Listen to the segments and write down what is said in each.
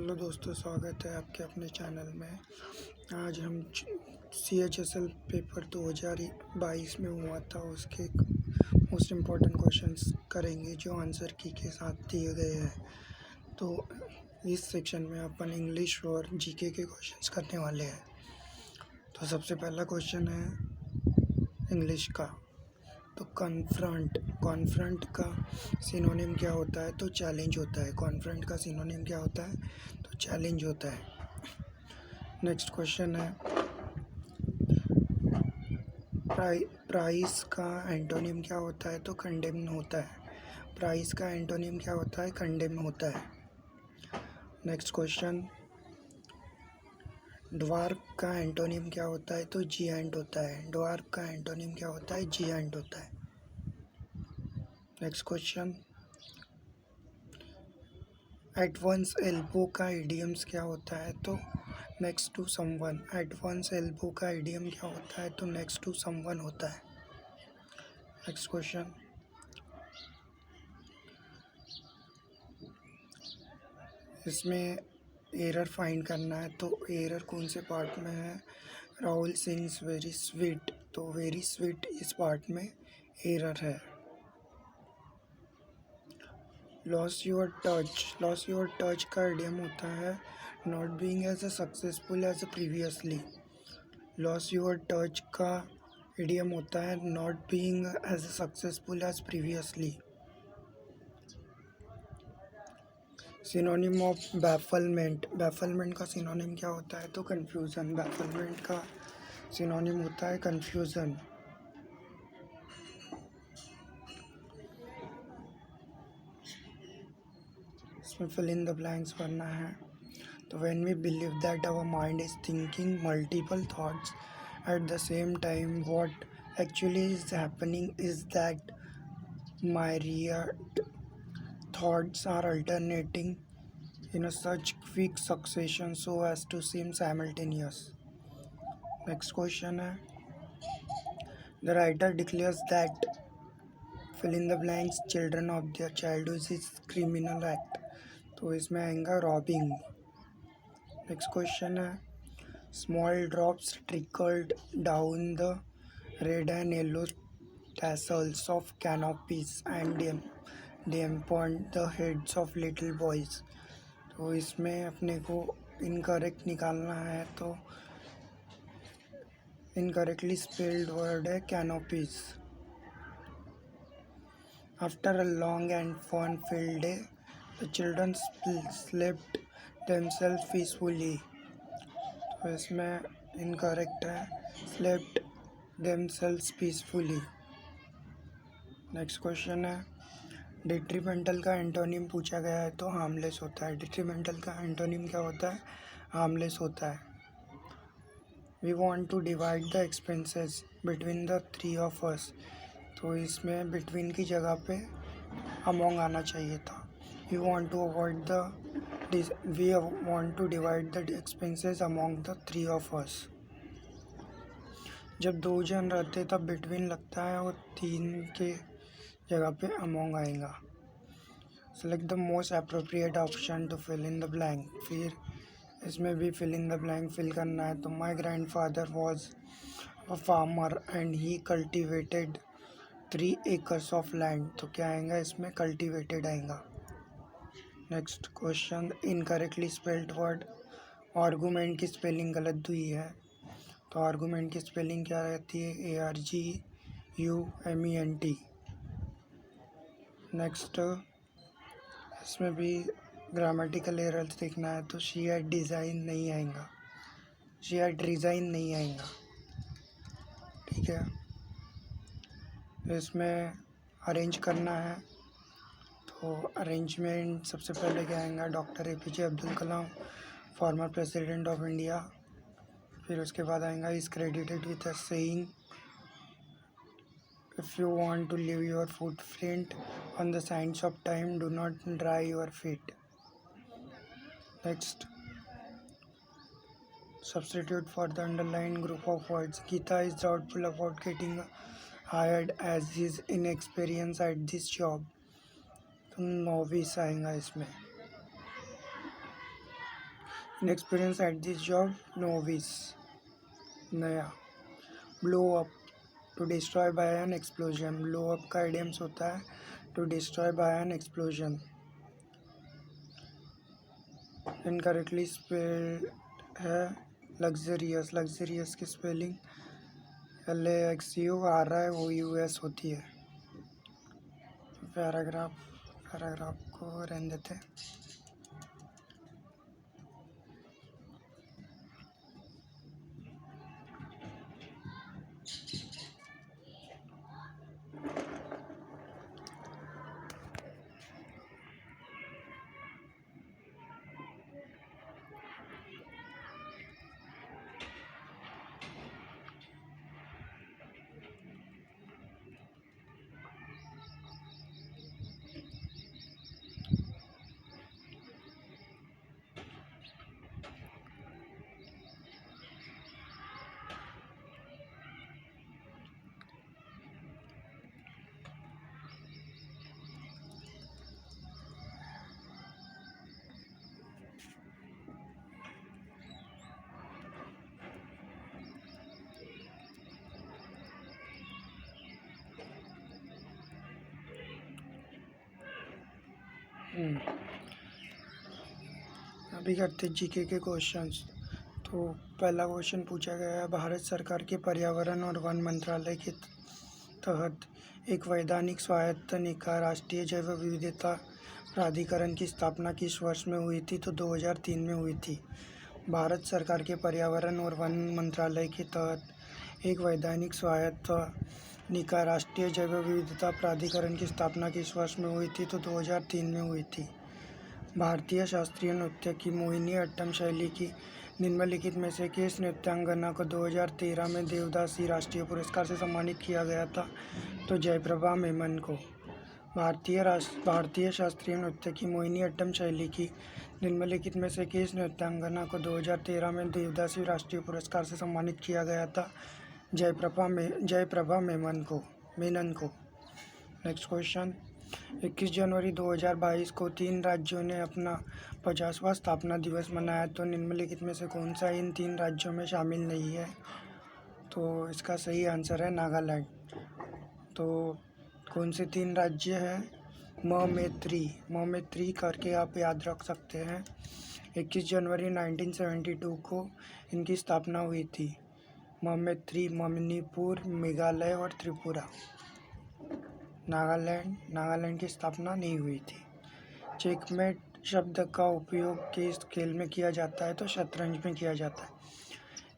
Hello दोस्तों, स्वागत है आपके अपने चैनल में। आज हम CHSL पेपर 2022 में हुआ था उसके मोस्ट इम्पॉर्टेंट क्वेश्चंस करेंगे जो आंसर की के साथ दिए गए हैं। तो इस सेक्शन में अपन इंग्लिश और जीके के क्वेश्चंस करने वाले हैं। तो सबसे पहला क्वेश्चन है इंग्लिश का। तो कॉन्फ्रंट का सिनोनिम क्या होता है? तो चैलेंज होता है। कॉन्फ्रंट का सिनोनिम क्या होता है? तो चैलेंज होता है। नेक्स्ट क्वेश्चन है प्राइस का एंटोनिम क्या होता है? तो कंडेम होता है। प्राइस का एंटोनिम क्या होता है? कंडेम होता है। नेक्स्ट क्वेश्चन, ड्वार्फ का एंटोनिम क्या होता है? तो जिएंट होता है। ड्वार्फ का एंटोनिम क्या होता है? जिएंट होता है। Next question, at one's elbow का इडियम्स क्या होता है? तो next to someone. At one's elbow का इडियम क्या होता है? तो नेक्स्ट टू समवन होता है। नेक्स्ट क्वेश्चन, इसमें एरर फाइंड करना है। तो एरर कौन से पार्ट में है? Rahul sings very sweet. तो वेरी स्वीट इस पार्ट में एरर है। लॉस योर टच का इडियम होता है not being as successful as previously. Loss your touch का इडियम होता है not being as successful as previously. Synonym of bafflement का सिनोनिम क्या होता है? तो कन्फ्यूज़न। बैफलमेंट का सिनोनिम होता है कन्फ्यूज़न। इसमें फिल इन द ब्लैंक्स भरना है। तो when we believe that our mind is thinking multiple thoughts at the same time, what actually is happening is that myriad thoughts are alternating in a such quick succession so as to seem simultaneous. Next question है, the writer declares that fill in the blanks children of their childhood is criminal act. तो इसमें आएगा robbing. Next question है, small drops trickled down the red and yellow tassels of canopies and dampened the heads of little boys. तो इसमें अपने को incorrect निकालना है। तो इनकरेक्टली स्पेल्ड वर्ड है canopies. After a long and fun field day the children slept themselves peacefully. तो इसमें इनकरेक्ट है slept themselves peacefully. Next question है, डिट्रीमेंटल का एंटोनिम पूछा गया है। तो हार्मलेस होता है। डिट्रीमेंटल का एंटोनिम क्या होता है? हार्मलेस होता है। We want to divide the expenses between the three of us. तो इसमें बिटवीन की जगह पे अमोंग आना चाहिए था। We want to divide the expenses among the three of us. जब दो जन रहते तब बिटवीन लगता है और तीन के जगह पे अमोंग आएगा। Select the most appropriate option to fill in the blank. फिर इसमें भी fill in the blank fill करना है। तो my grandfather was a farmer and he cultivated 3 acres of land. तो क्या आएगा इसमें? कल्टिवेटेड आएगा। Next question, incorrectly spelled word. Argument की स्पेलिंग गलत हुई है। तो आर्गूमेंट की स्पेलिंग क्या रहती है? ARGUMENT। नेक्स्ट, इसमें भी ग्रामेटिकल एरर्स देखना है। तो शी हैड डिज़ाइन नहीं आएगा, शी हैड रिज़ाइन नहीं आएगा। ठीक है, तो इसमें अरेंज करना है। तो अरेंजमेंट सबसे पहले क्या आएगा? Doctor APJ Abdul Kalam, former president of India. फिर उसके बाद आएगा is credited with a saying if you want to leave your footprint on the science of time do not dry your feet. Next, substitute for the underlined group of words. Geeta is doubtful about getting hired as his inexperience at this job. तो novice आएगा इसमें। inexperienced at this job, novice. नया, blow up, to destroy by an explosion. blow up का idioms होता है to destroy by an explosion. Incorrectly spelled है luxurious. luxurious की spelling LAXURIOUS होती है. पैराग्राफ को रहने देते हैं. अभी करते जीके के क्वेश्चंस. तो पहला क्वेश्चन पूछा गया है, भारत सरकार के पर्यावरण और वन मंत्रालय के तहत एक वैधानिक स्वायत्त निकाय राष्ट्रीय जैव विविधता प्राधिकरण की स्थापना किस वर्ष में हुई थी? तो 2003 में हुई थी. भारत सरकार के पर्यावरण और वन मंत्रालय के तहत एक वैधानिक स्वायत्त निकाय राष्ट्रीय जैव विविधता प्राधिकरण की स्थापना किस वर्ष में हुई थी? तो 2003 में हुई थी. भारतीय शास्त्रीय नृत्य की मोहिनी अट्टम शैली की निम्नलिखित में से किस नृत्यांगना को 2013 में देवदासी राष्ट्रीय पुरस्कार से सम्मानित किया गया था? तो जयप्रभा मेमन को. भारतीय शास्त्रीय नृत्य की मोहिनी अट्टम शैली की निम्नलिखित में से किस नृत्यांगना को 2013 में देवदासी राष्ट्रीय पुरस्कार से सम्मानित किया गया था? जयप्रभा मेनन को. Next question. 21 जनवरी 2022 को 3 राज्यों ने अपना 50वां स्थापना दिवस मनाया. तो निम्नलिखित में से कौन सा इन 3 राज्यों में शामिल नहीं है? तो इसका सही आंसर है नागालैंड. तो कौन से 3 राज्य हैं? म में 3 करके आप याद रख सकते हैं. 21 जनवरी 1972 को इनकी स्थापना हुई थी. म में 3 मणिपुर, मेघालय और त्रिपुरा. नागालैंड की स्थापना नहीं हुई थी. चेकमेट शब्द का उपयोग किस खेल में किया जाता है? तो शतरंज में किया जाता है.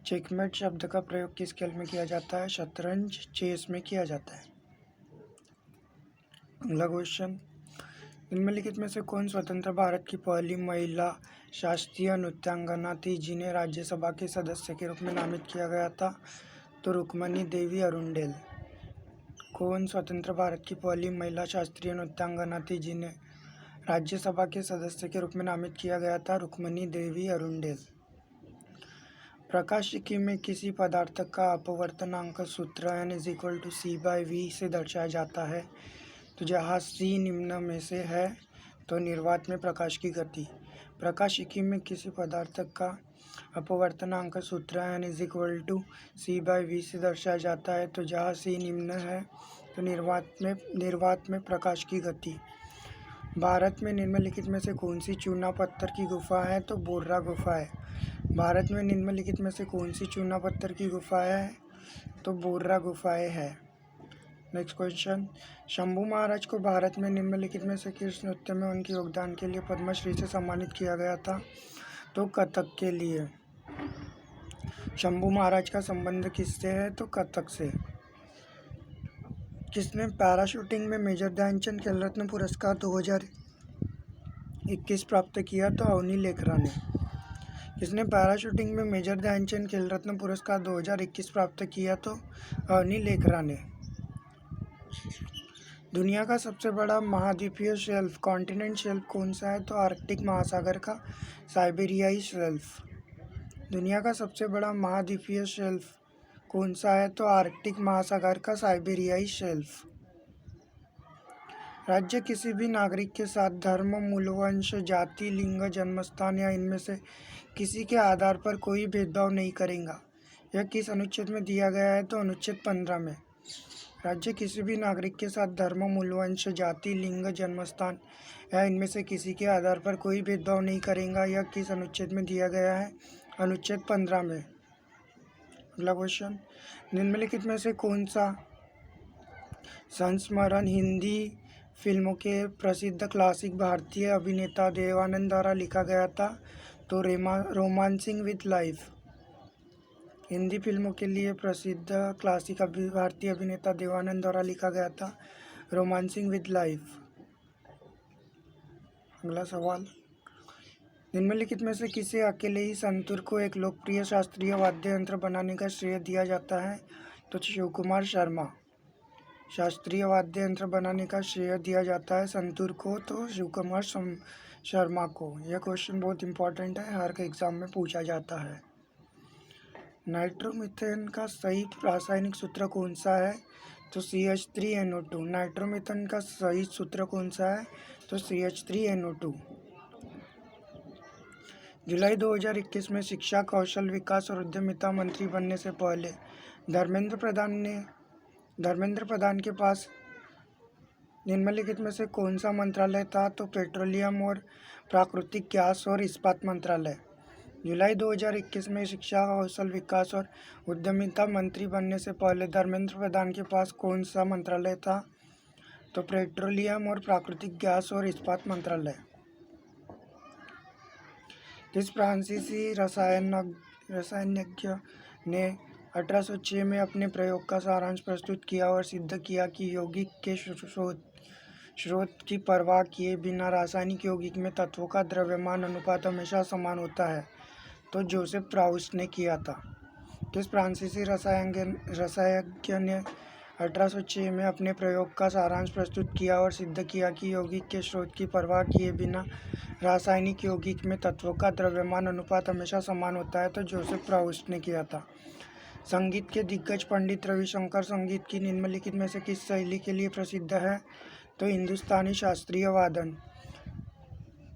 चेकमेट शब्द का प्रयोग किस खेल में किया जाता है? शतरंज, चेस में किया जाता है. अगला क्वेश्चन. निम्नलिखित में से कौन स्वतंत्र भारत की पहली महिला शास्त्रीय नृत्यांगना थी जिन्हें राज्यसभा के सदस्य के रूप में नामित किया गया था? तो रुक्मणी देवी अरुंडेल. कौन स्वतंत्र भारत की पहली महिला शास्त्रीय नृत्यांगना थी जिन्हें राज्यसभा के सदस्य के रूप में नामित किया गया था? रुक्मणी देवी अरुंडेल. प्रकाशिकी में किसी पदार्थ का अपवर्तनांक सूत्र n = c/v से दर्शाया जाता है. तो जहाँ c निम्न में से है तो निर्वात में प्रकाश की गति. प्रकाशिकी में किसी पदार्थ का अपवर्तनांक सूत्र n = c/v से दर्शाया जाता है. तो जहाँ c निम्न है तो निर्वात में प्रकाश की गति. भारत में निम्नलिखित में से कौन सी चूना पत्थर की गुफा है? तो बोर्रा गुफा है. भारत में निम्नलिखित में से कौन सी चूना पत्थर की गुफा है? तो बोर्रा गुफाएं है. Next question. शंभू महाराज को भारत में निम्नलिखित में से किस नृत्य में उनके योगदान के लिए पद्मश्री से सम्मानित किया गया था? तो कथक के लिए. शंभू महाराज का संबंध किससे है? तो कथक से. किसने पैराशूटिंग में मेजर ध्यानचंद खेल रत्न पुरस्कार 2021 प्राप्त किया? तो अवनी लेखरा ने. किसने पैराशूटिंग में मेजर ध्यानचंद खेल रत्न पुरस्कार 2021 प्राप्त किया? तो अवनी लेखरा ने. दुनिया का सबसे बड़ा महाद्वीपीय शेल्फ कॉन्टिनेंट शेल्फ कौन सा है? तो आर्कटिक महासागर का साइबेरियाई शेल्फ. दुनिया का सबसे बड़ा महाद्वीपीय शेल्फ कौन सा है? तो आर्कटिक महासागर का साइबेरियाई शेल्फ. राज्य किसी भी नागरिक के साथ धर्म, मूलवंश, जाति, लिंग, जन्मस्थान या इनमें से किसी के आधार पर कोई भेदभाव नहीं करेगा। यह किस अनुच्छेद में दिया गया है? तो अनुच्छेद 15 में। राज्य किसी भी नागरिक के साथ धर्म, मूलवंश, जाति, लिंग, जन्मस्थान या इनमें से किसी के आधार पर कोई भेदभाव नहीं करेगा। यह किस अनुच्छेद में दिया गया है? अनुच्छेद 15 में। अगला क्वेश्चन, निम्नलिखित में से कौन सा संस्मरण हिंदी फिल्मों के प्रसिद्ध क्लासिक भारतीय अभिनेता देवानंद द्वारा लिखा गया था? तो रोमांसिंग विद लाइफ। हिंदी फिल्मों के लिए प्रसिद्ध क्लासिक भारतीय अभिनेता देवानंद द्वारा लिखा गया था रोमांसिंग विद लाइफ। अगला सवाल, निम्नलिखित में से किसे अकेले ही संतूर को एक लोकप्रिय शास्त्रीय वाद्य यंत्र बनाने का श्रेय दिया जाता है? तो शिव कुमार शर्मा। शास्त्रीय वाद्य यंत्र बनाने का श्रेय दिया जाता है संतूर को, तो शिव कुमार शर्मा को। यह क्वेश्चन बहुत इंपॉर्टेंट है, हर एग्जाम में पूछा जाता है। नाइट्रोमीथेन का सही रासायनिक सूत्र कौन सा है? तो CH3NO2। नाइट्रोमीथेन का सही सूत्र कौन सा है? तो CH3NO2। जुलाई 2021 में शिक्षा, कौशल विकास और उद्यमिता मंत्री बनने से पहले धर्मेंद्र प्रधान के पास निम्नलिखित में से कौन सा मंत्रालय था? तो पेट्रोलियम और प्राकृतिक गैस और इस्पात मंत्रालय। जुलाई 2021 में शिक्षा, कौशल विकास और उद्यमिता मंत्री बनने से पहले धर्मेंद्र प्रधान के पास कौन सा मंत्रालय था? तो पेट्रोलियम और प्राकृतिक गैस और इस्पात मंत्रालय। किस फ्रांसीसी रसायनज्ञ ने 1806 में अपने प्रयोग का सारांश प्रस्तुत किया और सिद्ध किया कि यौगिक के स्रोत की परवाह किए बिना रासायनिक यौगिक में तत्वों का द्रव्यमान अनुपात हमेशा समान होता है? तो जोसेफ प्राउस्ट ने किया था। किस फ्रांसीसी रसायनज्ञ ने 1806 में अपने प्रयोग का सारांश प्रस्तुत किया और सिद्ध किया कि यौगिक के स्रोत की परवाह किए बिना रासायनिक यौगिक में तत्वों का द्रव्यमान अनुपात हमेशा समान होता है? तो जोसेफ प्राउस्ट ने किया था। संगीत के दिग्गज पंडित रविशंकर संगीत की निम्नलिखित में से किस शैली के लिए प्रसिद्ध है? तो हिंदुस्तानी शास्त्रीय वादन।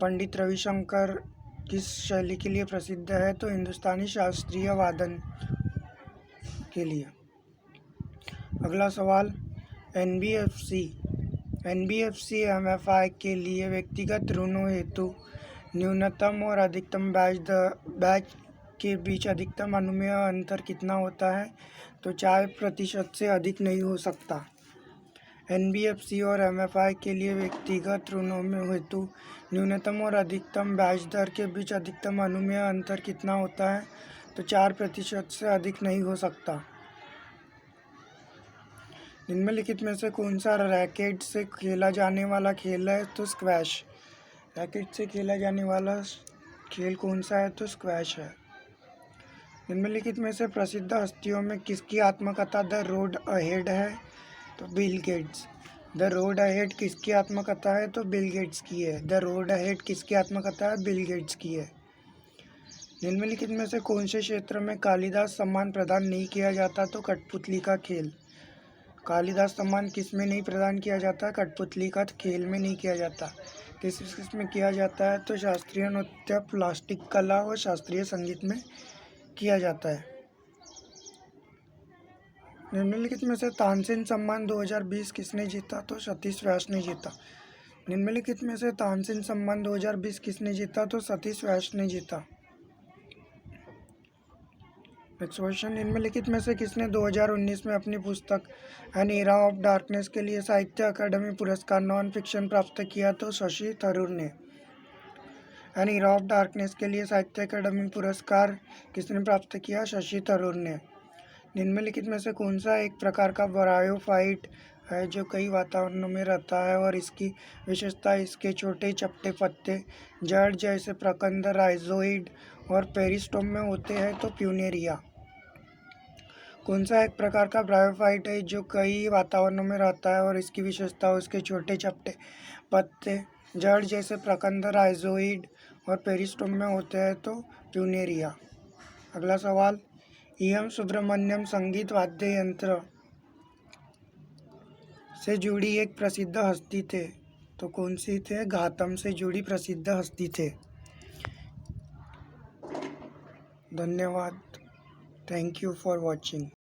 पंडित रविशंकर किस शैली के लिए प्रसिद्ध है? तो हिंदुस्तानी शास्त्रीय वादन के लिए। अगला सवाल, एनबीएफसी एमएफआई के लिए व्यक्तिगत ऋणों हेतु न्यूनतम और अधिकतम ब्याज के बीच अधिकतम अनुमेय अंतर कितना होता है? तो 4% से अधिक नहीं हो सकता। एनबीएफसी और एमएफआई के लिए व्यक्तिगत ऋणों में हेतु न्यूनतम और अधिकतम ब्याज दर के बीच अधिकतम अनुमेय अंतर कितना होता है? तो 4% से अधिक नहीं हो सकता। निम्नलिखित में से कौन सा रैकेट से खेला जाने वाला खेल है? तो स्क्वैश। रैकेट से खेला जाने वाला खेल कौन सा है? तो स्क्वैश है। निम्नलिखित में से प्रसिद्ध हस्तियों में किसकी आत्मकथा द रोड अहेड है? तो Bill Gates. The road ahead किसकी आत्मकथा है? तो बिल गेट्स की है। द रोड अहेड किसकी आत्मकथा है? बिल गेट्स की है। निम्नलिखित में से कौन से क्षेत्र में कालिदास सम्मान प्रदान नहीं किया जाता? तो कठपुतली का खेल। कालिदास सम्मान किस में नहीं प्रदान किया जाता? कठपुतली का खेल में नहीं किया जाता। किस में किया जाता है? तो शास्त्रीय नृत्य, प्लास्टिक कला और शास्त्रीय संगीत में किया जाता है। निम्नलिखित में से तानसेन सम्मान 2020 किसने जीता? तो सतीश व्यास ने जीता। निम्नलिखित में से तानसेन सम्मान 2020 किसने जीता? तो सतीश व्यास ने जीता। नेक्स्ट क्वेश्चन, निम्नलिखित में से किसने 2019 में अपनी पुस्तक एन एरा ऑफ डार्कनेस के लिए साहित्य अकादमी पुरस्कार नॉन फिक्शन प्राप्त किया? तो शशि थरूर ने। एन एरा ऑफ डार्कनेस के लिए साहित्य अकादमी पुरस्कार किसने प्राप्त किया? शशि थरूर ने। निम्नलिखित में से कौन सा एक प्रकार का ब्रायोफाइट है जो कई वातावरणों में रहता है और इसकी विशेषता इसके छोटे चपटे पत्ते जड़ जैसे प्रकंद, राइजोइड और पेरिस्टोम में होते हैं? तो प्यूनेरिया। कौन सा एक प्रकार का ब्रायोफाइट है जो कई वातावरणों में रहता है और इसकी विशेषता उसके छोटे चपटे पत्ते जड़ जैसे प्रकंद, राइजोइड और पेरिस्टोम में होते हैं? तो प्यूनेरिया। अगला सवाल, एम सुब्रमण्यम संगीत वाद्य यंत्र से जुड़ी एक प्रसिद्ध हस्ती थे। तो कौन सी थे? घातम से जुड़ी प्रसिद्ध हस्ती थे। धन्यवाद। Thank you for watching.